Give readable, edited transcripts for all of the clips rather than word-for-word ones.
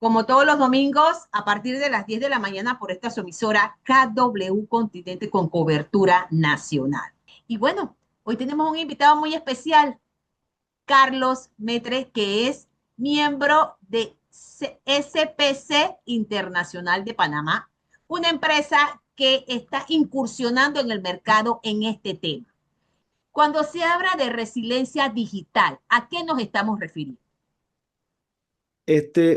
como todos los domingos, a partir de las 10 de la mañana por esta su emisora KW Continente con cobertura nacional. Y bueno, hoy tenemos un invitado muy especial, Carlos Metre, que es miembro de SPC Internacional de Panamá, una empresa que está incursionando en el mercado en este tema. Cuando se habla de resiliencia digital, ¿a qué nos estamos refiriendo?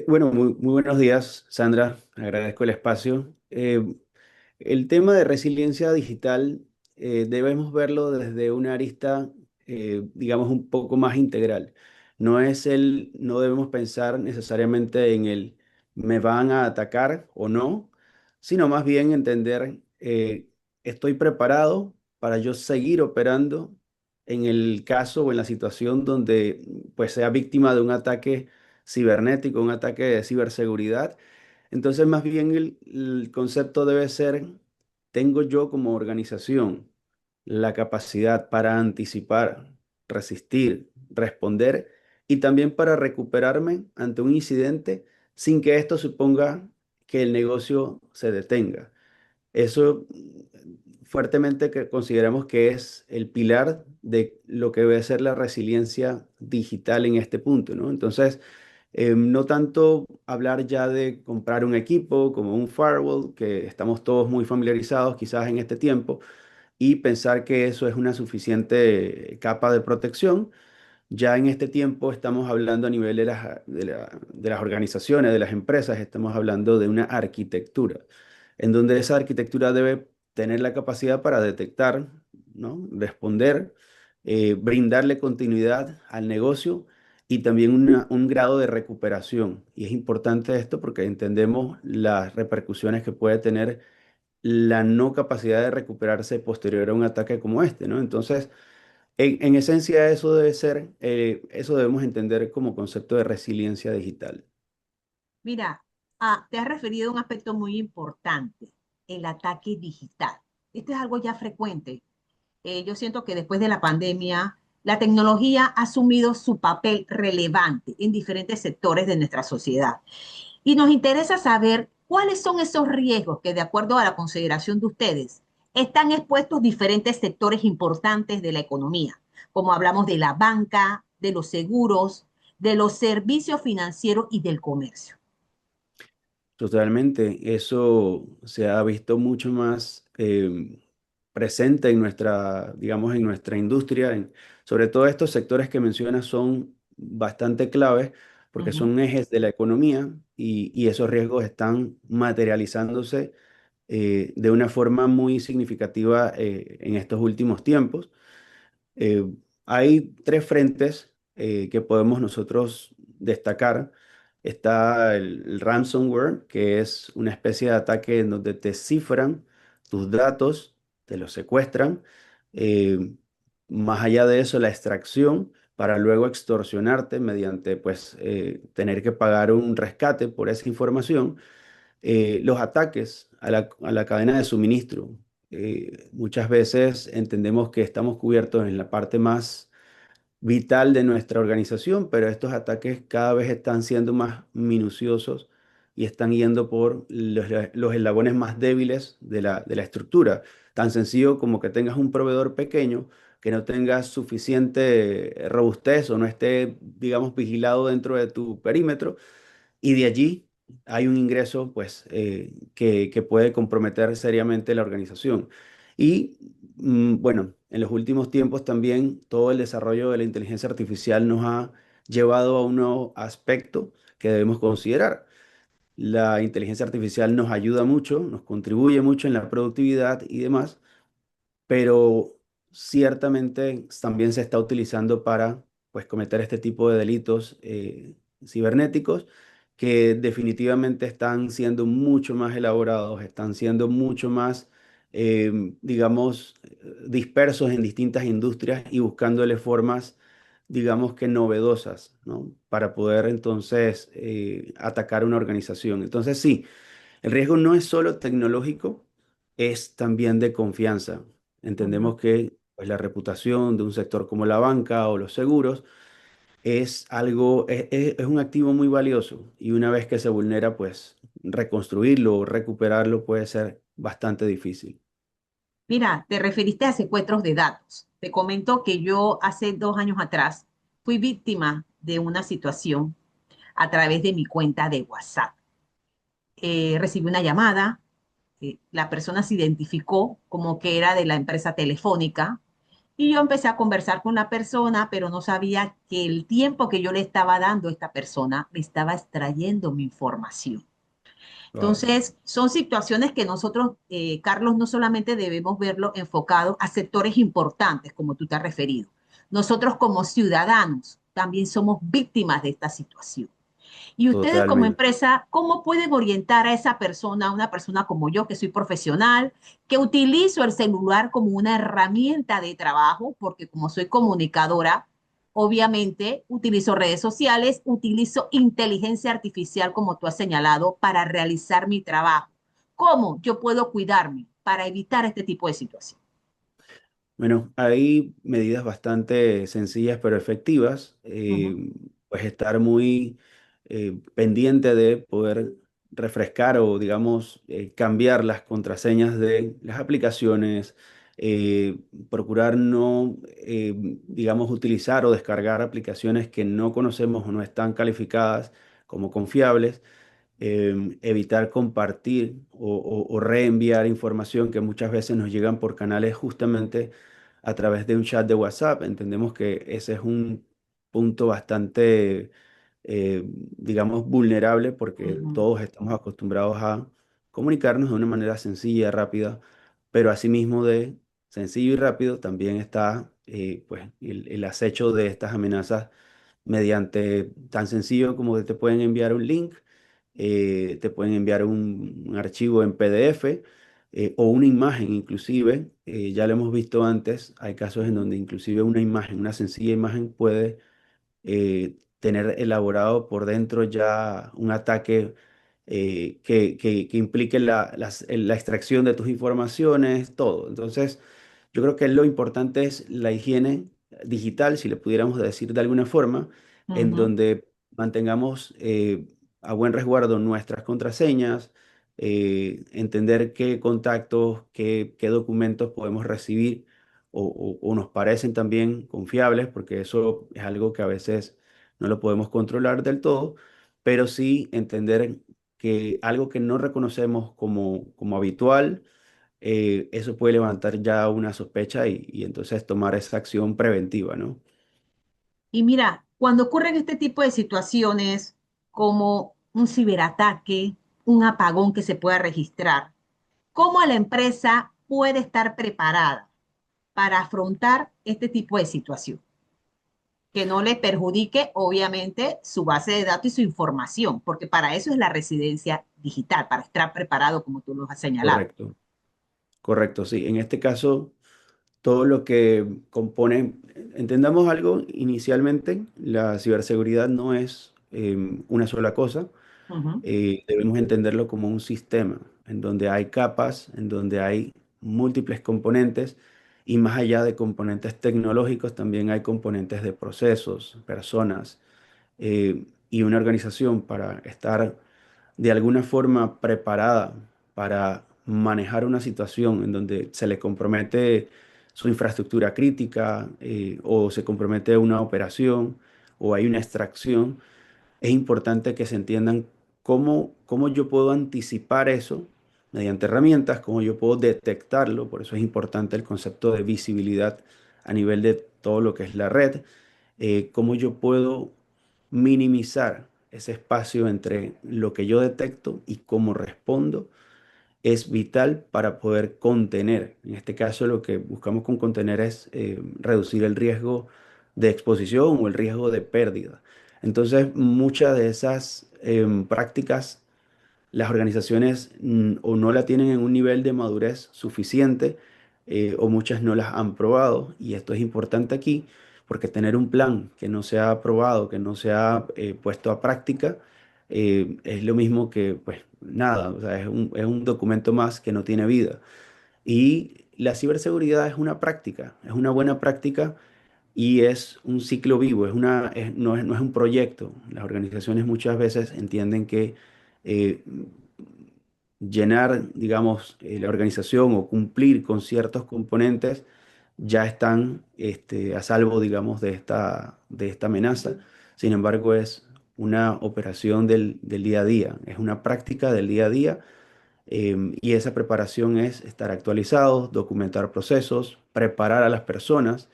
Bueno, muy buenos días, Sandra. Agradezco el espacio. El tema de resiliencia digital debemos verlo desde una arista, digamos, un poco más integral. No debemos pensar necesariamente en el me van a atacar o no, sino más bien entender estoy preparado para yo seguir operando en el caso o en la situación donde pues sea víctima de un ataque cibernético, un ataque de ciberseguridad. Entonces, más bien el concepto debe ser, ¿tengo yo como organización la capacidad para anticipar, resistir, responder y también para recuperarme ante un incidente sin que esto suponga que el negocio se detenga? Eso fuertemente que consideramos que es el pilar de lo que debe ser la resiliencia digital en este punto, ¿no? Entonces, no tanto hablar ya de comprar un equipo como un firewall, que estamos todos muy familiarizados quizás en este tiempo, y pensar que eso es una suficiente capa de protección. Ya en este tiempo estamos hablando a nivel de las organizaciones, de las empresas, estamos hablando de una arquitectura, en donde esa arquitectura debe tener la capacidad para detectar, ¿no? Responder, brindarle continuidad al negocio y también un grado de recuperación. Y es importante esto porque entendemos las repercusiones que puede tener la no capacidad de recuperarse posterior a un ataque como este, ¿no? Entonces, en esencia, eso debe ser, eso debemos entender como concepto de resiliencia digital. Mira, te has referido a un aspecto muy importante, el ataque digital. Este es algo ya frecuente. Yo siento que después de la pandemia, la tecnología ha asumido su papel relevante en diferentes sectores de nuestra sociedad. Y nos interesa saber cuáles son esos riesgos que, de acuerdo a la consideración de ustedes, están expuestos diferentes sectores importantes de la economía, como hablamos de la banca, de los seguros, de los servicios financieros y del comercio. Totalmente, eso se ha visto mucho más presente en nuestra, digamos, en nuestra industria. Sobre todo estos sectores que mencionas son bastante claves porque Ujú. son ejes de la economía y esos riesgos están materializándose de una forma muy significativa en estos últimos tiempos. Eh, Hay tres frentes que podemos nosotros destacar. Está el ransomware, que es una especie de ataque en donde te cifran tus datos, te los secuestran. Eh, Más allá de eso, la extracción para luego extorsionarte mediante pues, tener que pagar un rescate por esa información. Los ataques a la cadena de suministro. Muchas veces entendemos que estamos cubiertos en la parte más vital de nuestra organización, pero estos ataques cada vez están siendo más minuciosos y están yendo por los eslabones más débiles de la estructura. Tan sencillo como que tengas un proveedor pequeño que no tenga suficiente robustez o no esté, digamos, vigilado dentro de tu perímetro y de allí hay un ingreso pues, que puede comprometer seriamente la organización. Y bueno, en los últimos tiempos también todo el desarrollo de la inteligencia artificial nos ha llevado a un nuevo aspecto que debemos considerar. La inteligencia artificial nos ayuda mucho, nos contribuye mucho en la productividad y demás, pero ciertamente también se está utilizando para pues, cometer este tipo de delitos cibernéticos que definitivamente están siendo mucho más elaborados, están siendo mucho más, digamos, dispersos en distintas industrias y buscándole formas, digamos que novedosas, ¿no? Para poder entonces atacar una organización. Entonces sí, el riesgo no es solo tecnológico, es también de confianza. Ujú. Entendemos que pues, la reputación de un sector como la banca o los seguros es algo, es un activo muy valioso y una vez que se vulnera, pues reconstruirlo o recuperarlo puede ser bastante difícil. Mira, te referiste a secuestros de datos. Te comento que yo hace 2 años atrás fui víctima de una situación a través de mi cuenta de WhatsApp. Recibí una llamada, la persona se identificó como que era de la empresa telefónica y yo empecé a conversar con la persona, pero no sabía que el tiempo que yo le estaba dando a esta persona me estaba extrayendo mi información. Wow, Entonces, son situaciones que nosotros, Carlos, no solamente debemos verlo enfocado a sectores importantes, como tú te has referido. Nosotros como ciudadanos también somos víctimas de esta situación. Y ustedes como totalmente. empresa, ¿cómo pueden orientar a esa persona, a una persona como yo, que soy profesional, que utilizo el celular como una herramienta de trabajo, porque como soy comunicadora, obviamente utilizo redes sociales, utilizo inteligencia artificial, como tú has señalado, para realizar mi trabajo? ¿Cómo yo puedo cuidarme para evitar este tipo de situación? Bueno, hay medidas bastante sencillas pero efectivas. Ujú, Pues estar muy pendiente de poder refrescar o, digamos, cambiar las contraseñas de las aplicaciones, procurar no, digamos, utilizar o descargar aplicaciones que no conocemos o no están calificadas como confiables, evitar compartir o reenviar información que muchas veces nos llegan por canales justamente a través de un chat de WhatsApp. Entendemos que ese es un punto bastante, digamos, vulnerable porque ujú, todos estamos acostumbrados a comunicarnos de una manera sencilla, rápida, pero asimismo de sencillo y rápido también está pues el acecho de estas amenazas mediante tan sencillo como que te pueden enviar un link, te pueden enviar un archivo en PDF o una imagen inclusive. Ya lo hemos visto antes, hay casos en ujú, donde inclusive una imagen, una sencilla imagen puede tener elaborado por dentro ya un ataque que implique la extracción de tus informaciones, todo. Entonces, yo creo que lo importante es la higiene digital, si le pudiéramos decir de alguna forma, en ujú. donde mantengamos a buen resguardo nuestras contraseñas, entender qué contactos, qué documentos podemos recibir o nos parecen también confiables, porque eso es algo que a veces no lo podemos controlar del todo, pero sí entender que algo que no reconocemos como habitual, eso puede levantar ya una sospecha y entonces tomar esa acción preventiva, ¿no? Y mira, cuando ocurren este tipo de situaciones como un ciberataque, un apagón que se pueda registrar, ¿cómo la empresa puede estar preparada para afrontar este tipo de situación? Que no le perjudique, obviamente, su base de datos y su información, porque para eso es la residencia digital, para estar preparado, como tú lo has señalado. Correcto, correcto, sí. En este caso, todo lo que compone, entendamos algo, inicialmente, la ciberseguridad no es una sola cosa. Ujú, Debemos entenderlo como un sistema en donde hay capas, en donde hay múltiples componentes y más allá de componentes tecnológicos también hay componentes de procesos, personas y una organización para estar de alguna forma preparada para manejar una situación en donde se le compromete su infraestructura crítica o se compromete una operación o hay una extracción. Es importante que se entiendan cómo yo puedo anticipar eso mediante herramientas, cómo yo puedo detectarlo. Por eso es importante el concepto de visibilidad a nivel de todo lo que es la red, cómo yo puedo minimizar ese espacio entre lo que yo detecto y cómo respondo es vital para poder contener. En este caso, lo que buscamos con contener es reducir el riesgo de exposición o el riesgo de pérdida. Entonces, muchas de esas prácticas las organizaciones o no la tienen en un nivel de madurez suficiente o muchas no las han probado. Y esto es importante aquí porque tener un plan que no se ha aprobado, que no se ha puesto a práctica, es lo mismo que, pues nada, o sea, es un documento más que no tiene vida. Y la ciberseguridad es una práctica, es una buena práctica y es un ciclo vivo, no es un proyecto. Las organizaciones muchas veces entienden que eh, llenar, digamos, la organización o cumplir con ciertos componentes ya están a salvo, digamos, de esta amenaza. Sin embargo, es una operación del día a día, es una práctica del día a día, y esa preparación es estar actualizados, documentar procesos, preparar a las personas.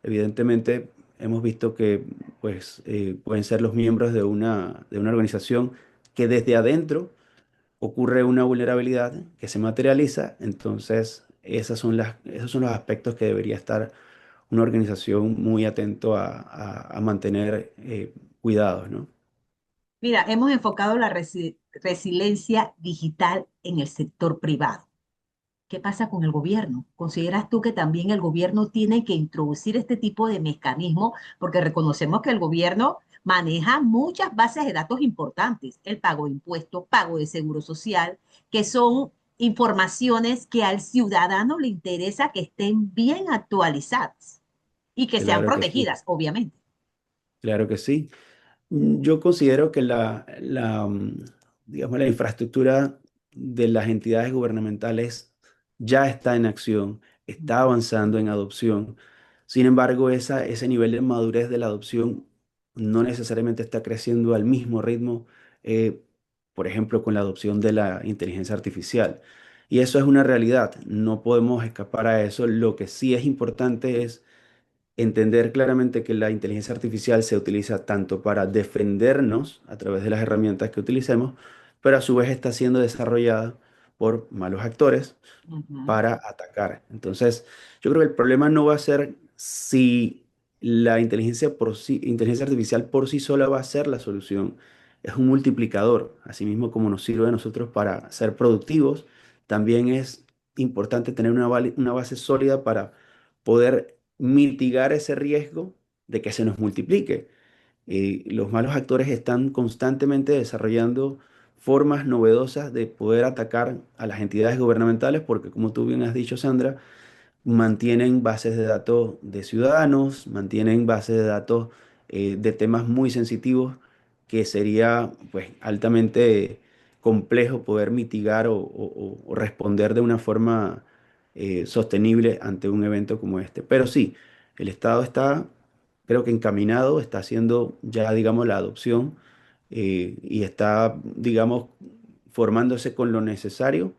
Evidentemente, hemos visto que pues, pueden ser los miembros de una organización que desde adentro ocurre una vulnerabilidad que se materializa, entonces esos son los aspectos que debería estar una organización muy atento a mantener cuidados, ¿no? Mira, hemos enfocado la resiliencia digital en el sector privado. ¿Qué pasa con el gobierno? ¿Consideras tú que también el gobierno tiene que introducir este tipo de mecanismo? Porque reconocemos que el gobierno maneja muchas bases de datos importantes, el pago de impuestos, pago de seguro social, que son informaciones que al ciudadano le interesa que estén bien actualizadas y que sean Claro que sí, protegidas, obviamente. claro que sí. Yo considero que digamos, la infraestructura de las entidades gubernamentales ya está en acción, está avanzando en adopción. Sin embargo, ese nivel de madurez de la adopción no necesariamente está creciendo al mismo ritmo, eh, por ejemplo, con la adopción de la inteligencia artificial. Y eso es una realidad, no podemos escapar a eso. Lo que sí es importante es entender claramente que la inteligencia artificial se utiliza tanto para defendernos a través de las herramientas que utilicemos, pero a su vez está siendo desarrollada por malos actores Ujú. para atacar. Entonces, yo creo que el problema no va a ser si la inteligencia artificial por sí sola va a ser la solución. Es un multiplicador, así mismo como nos sirve a nosotros para ser productivos, también es importante tener una base sólida para poder mitigar ese riesgo de que se nos multiplique. Los malos actores están constantemente desarrollando formas novedosas de poder atacar a las entidades gubernamentales porque, como tú bien has dicho, Sandra, mantienen bases de datos de ciudadanos, mantienen bases de datos de temas muy sensitivos que sería pues altamente complejo poder mitigar o responder de una forma sostenible ante un evento como este. Pero sí, el Estado está, creo que encaminado, está haciendo ya, digamos, la adopción, y está, digamos, formándose con lo necesario,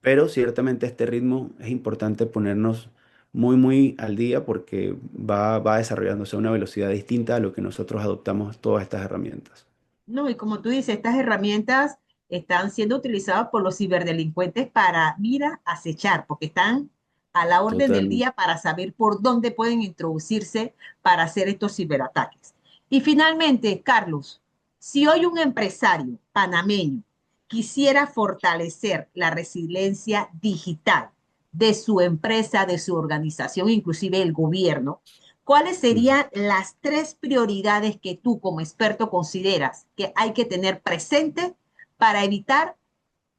pero ciertamente este ritmo es importante ponernos muy al día porque va desarrollándose a una velocidad distinta a lo que nosotros adoptamos todas estas herramientas. No, y como tú dices, estas herramientas están siendo utilizadas por los ciberdelincuentes para, mira, acechar, porque están a la orden del Totalmente. día para saber por dónde pueden introducirse para hacer estos ciberataques. Y finalmente, Carlos, si hoy un empresario panameño quisiera fortalecer la resiliencia digital de su empresa, de su organización, inclusive el gobierno, ¿cuáles Ujú. serían las tres prioridades que tú como experto consideras que hay que tener presente para evitar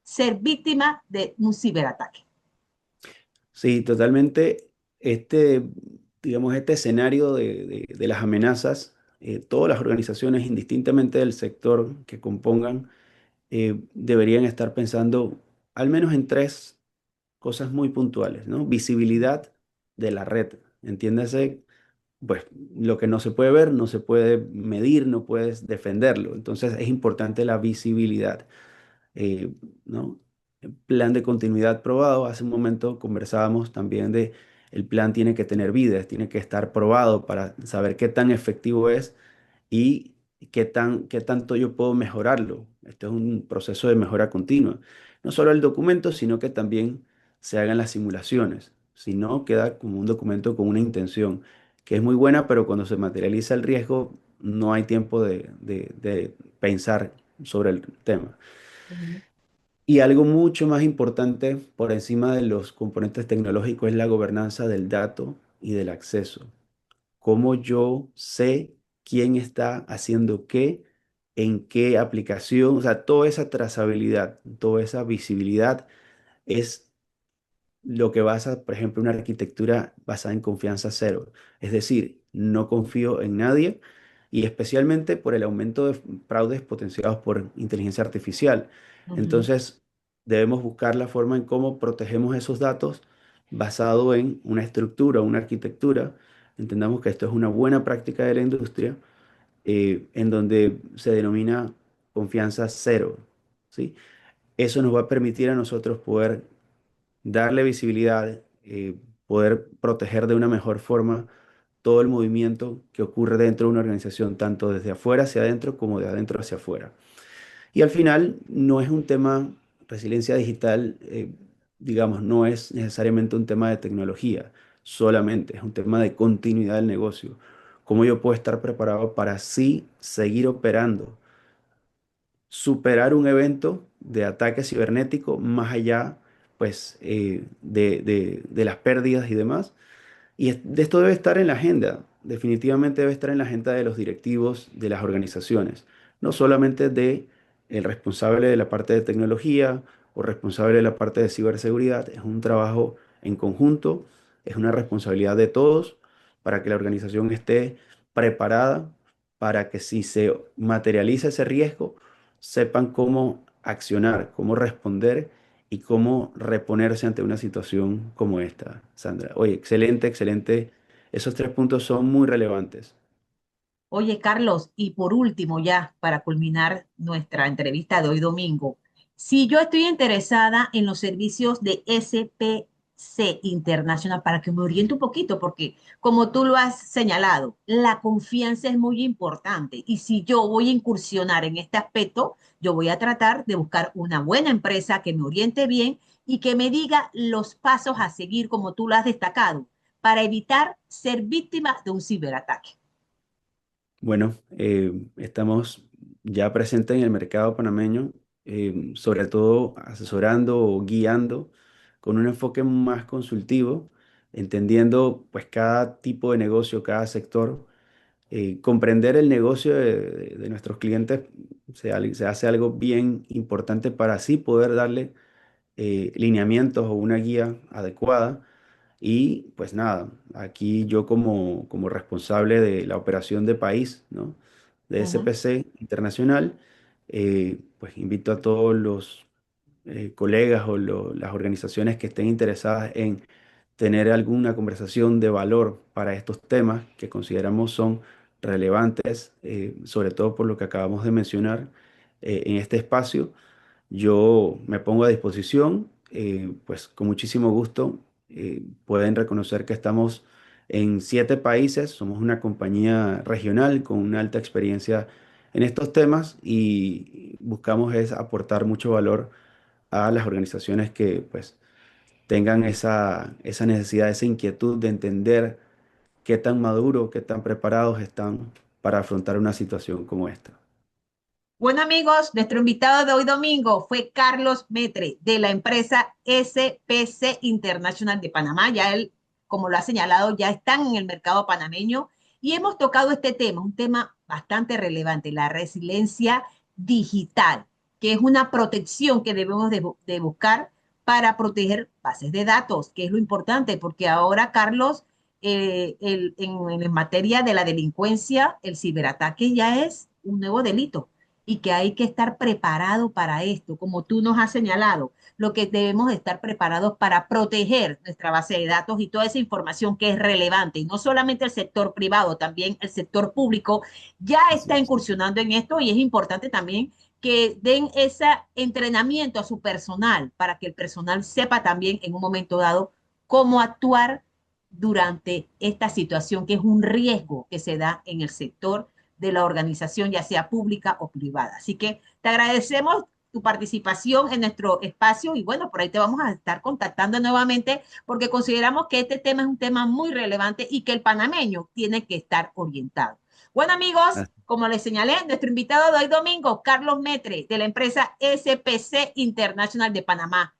ser víctima de un ciberataque? Sí, totalmente. Este, digamos, este escenario de las amenazas, todas las organizaciones, indistintamente del sector que compongan, deberían estar pensando al menos en tres cosas muy puntuales, ¿no? Visibilidad de la red. Entiéndase, pues lo que no se puede ver, no se puede medir, no puedes defenderlo. Entonces es importante la visibilidad, eh, ¿no? El plan de continuidad probado. Hace un momento conversábamos también de el plan tiene que tener vidas, tiene que estar probado para saber qué tan efectivo es y qué tanto yo puedo mejorarlo. Esto es un proceso de mejora continua. No solo el documento, sino que también se hagan las simulaciones. Si no, queda como un documento con una intención que es muy buena, pero cuando se materializa el riesgo, no hay tiempo de pensar sobre el tema. Ujú. Y algo mucho más importante por encima de los componentes tecnológicos es la gobernanza del dato y del acceso. Cómo yo sé quién está haciendo qué, en qué aplicación, o sea, toda esa trazabilidad, toda esa visibilidad es lo que basa, por ejemplo, una arquitectura basada en confianza cero. Es decir, no confío en nadie y especialmente por el aumento de fraudes potenciados por inteligencia artificial. Ujú. Entonces, debemos buscar la forma en cómo protegemos esos datos basado en una estructura, una arquitectura. Entendamos que esto es una buena práctica de la industria, en donde se denomina confianza cero, ¿sí? Eso nos va a permitir a nosotros poder darle visibilidad, poder proteger de una mejor forma todo el movimiento que ocurre dentro de una organización, tanto desde afuera hacia adentro como de adentro hacia afuera. Y al final no es un tema, resiliencia digital, digamos, no es necesariamente un tema de tecnología solamente, es un tema de continuidad del negocio. Cómo yo puedo estar preparado para así seguir operando, superar un evento de ataque cibernético más allá, pues, de las pérdidas y demás, y esto debe estar en la agenda, definitivamente debe estar en la agenda de los directivos de las organizaciones, no solamente de el responsable de la parte de tecnología o responsable de la parte de ciberseguridad, es un trabajo en conjunto, es una responsabilidad de todos para que la organización esté preparada para que si se materializa ese riesgo, sepan cómo accionar, cómo responder y cómo reponerse ante una situación como esta, Sandra. Oye, excelente, excelente. Esos tres puntos son muy relevantes. Oye, Carlos, y por último, ya para culminar nuestra entrevista de hoy domingo, si yo estoy interesada en los servicios de SPC Internacional, para que me oriente un poquito, porque como tú lo has señalado, la confianza es muy importante. Y si yo voy a incursionar en este aspecto, yo voy a tratar de buscar una buena empresa que me oriente bien y que me diga los pasos a seguir, como tú lo has destacado, para evitar ser víctima de un ciberataque. Bueno, estamos ya presentes en el mercado panameño, sobre todo asesorando o guiando con un enfoque más consultivo, entendiendo pues cada tipo de negocio, cada sector. Comprender el negocio de nuestros clientes se hace algo bien importante para así poder darle lineamientos o una guía adecuada. Y pues nada, aquí yo como responsable de la operación de país, ¿no? De Ujú. SPC Internacional, pues invito a todos los colegas o las organizaciones que estén interesadas en tener alguna conversación de valor para estos temas que consideramos son relevantes, sobre todo por lo que acabamos de mencionar en este espacio. Yo me pongo a disposición, pues con muchísimo gusto. Pueden reconocer que estamos en 7 países, somos una compañía regional con una alta experiencia en estos temas y buscamos es aportar mucho valor a las organizaciones que pues tengan esa necesidad, esa inquietud de entender qué tan maduros, qué tan preparados están para afrontar una situación como esta. Bueno, amigos, nuestro invitado de hoy domingo fue Carlos Metre de la empresa SPC International de Panamá. Ya él, como lo ha señalado, ya están en el mercado panameño y hemos tocado este tema, un tema bastante relevante, la resiliencia digital, que es una protección que debemos de buscar para proteger bases de datos, que es lo importante, porque ahora, Carlos, en materia de la delincuencia, el ciberataque ya es un nuevo delito y que hay que estar preparado para esto, como tú nos has señalado, lo que debemos estar preparados para proteger nuestra base de datos y toda esa información que es relevante. Y no solamente el sector privado, también el sector público ya Así está es. incursionando en esto y es importante también que den ese entrenamiento a su personal para que el personal sepa también en un momento dado cómo actuar durante esta situación que es un riesgo que se da en el sector de la organización, ya sea pública o privada. Así que te agradecemos tu participación en nuestro espacio y bueno, por ahí te vamos a estar contactando nuevamente porque consideramos que este tema es un tema muy relevante y que el panameño tiene que estar orientado. Bueno, amigos, como les señalé, nuestro invitado de hoy domingo, Carlos Metre, de la empresa SPC International de Panamá.